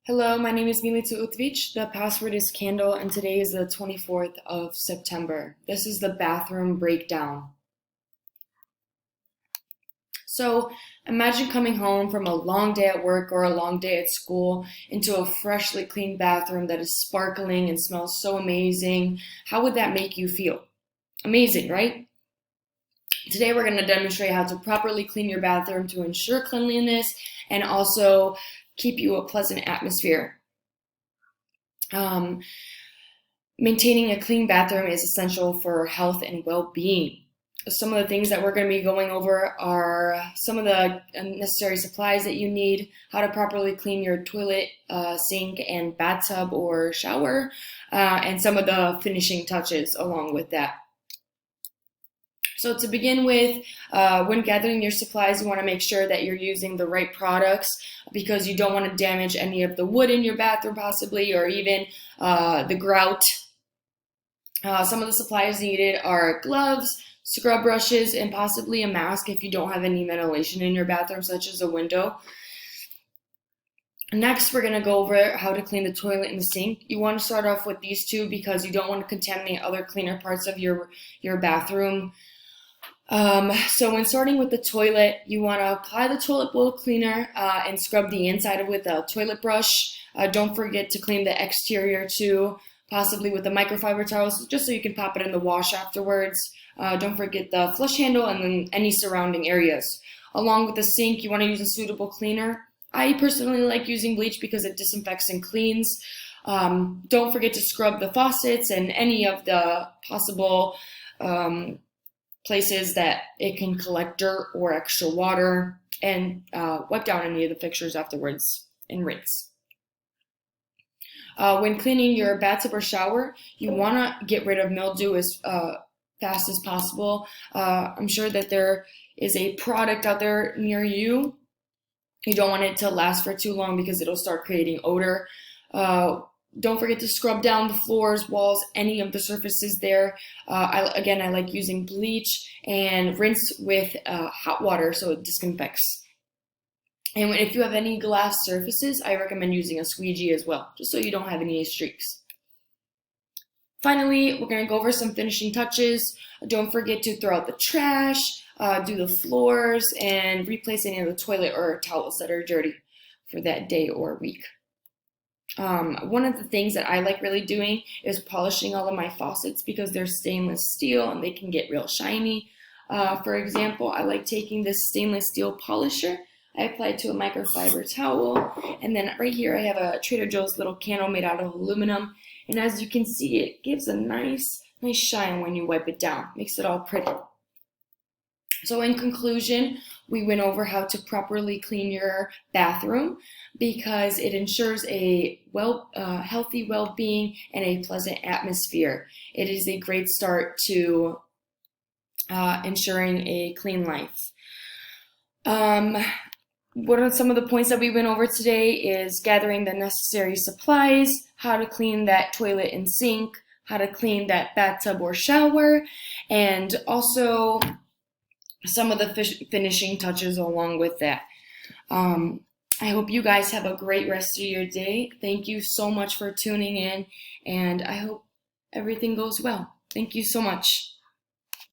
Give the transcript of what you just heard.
Hello, my name is Milica Utvich. The password is Candle, and today is the 24th of September. This is the bathroom breakdown. So imagine coming home from a long day at work or a long day at school into a freshly cleaned bathroom that is sparkling and smells so amazing. How would that make you feel? Amazing, right? Today we're going to demonstrate how to properly clean your bathroom to ensure cleanliness and also keep you a pleasant atmosphere. Um, Maintaining a clean bathroom is essential for health and well-being. Some of the things that we're going to be going over are some of the necessary supplies that you need, how to properly clean your toilet, sink, and bathtub or shower, and some of the finishing touches along with that. So to begin with, when gathering your supplies, you want to make sure that you're using the right products because you don't want to damage any of the wood in your bathroom possibly, or even the grout. Some of the supplies needed are gloves, scrub brushes, and possibly a mask if you don't have any ventilation in your bathroom, such as a window. Next, we're going to go over how to clean the toilet and the sink. You want to start off with these two because you don't want to contaminate other cleaner parts of your bathroom. So when starting with the toilet, you want to apply the toilet bowl cleaner and scrub the inside of it with a toilet brush. Don't forget to clean the exterior too, possibly with the microfiber towels, just so you can pop it in the wash afterwards. Don't forget the flush handle and then any surrounding areas. Along with the sink, you want to use a suitable cleaner. I personally like using bleach because it disinfects and cleans. Don't forget to scrub the faucets and any of the possible places that it can collect dirt or extra water, and wipe down any of the fixtures afterwards and rinse. When cleaning your bathtub or shower, you want to get rid of mildew as fast as possible. I'm sure that there is a product out there near you. You don't want it to last for too long because it'll start creating odor. Don't forget to scrub down the floors, walls, any of the surfaces there. I like using bleach and rinse with hot water so it disinfects. And if you have any glass surfaces, I recommend using a squeegee as well, just so you don't have any streaks. Finally, we're going to go over some finishing touches. Don't forget to throw out the trash, do the floors, and replace any of the toilet or towels that are dirty for that day or week. One of the things that I like really doing is polishing all of my faucets because they're stainless steel and they can get real shiny. For example, I like taking this stainless steel polisher. I apply it to a microfiber towel, and then right here I have a Trader Joe's little candle made out of aluminum, and as you can see, it gives a nice shine when you wipe it down. Makes it all pretty. So in conclusion, we went over how to properly clean your bathroom because it ensures a healthy well-being and a pleasant atmosphere. It is a great start to ensuring a clean life. What are some of the points that we went over today is gathering the necessary supplies, how to clean that toilet and sink, how to clean that bathtub or shower, and also some of the finishing touches along with that. I hope you guys have a great rest of your day. Thank you so much for tuning in, and I hope everything goes well. Thank you so much.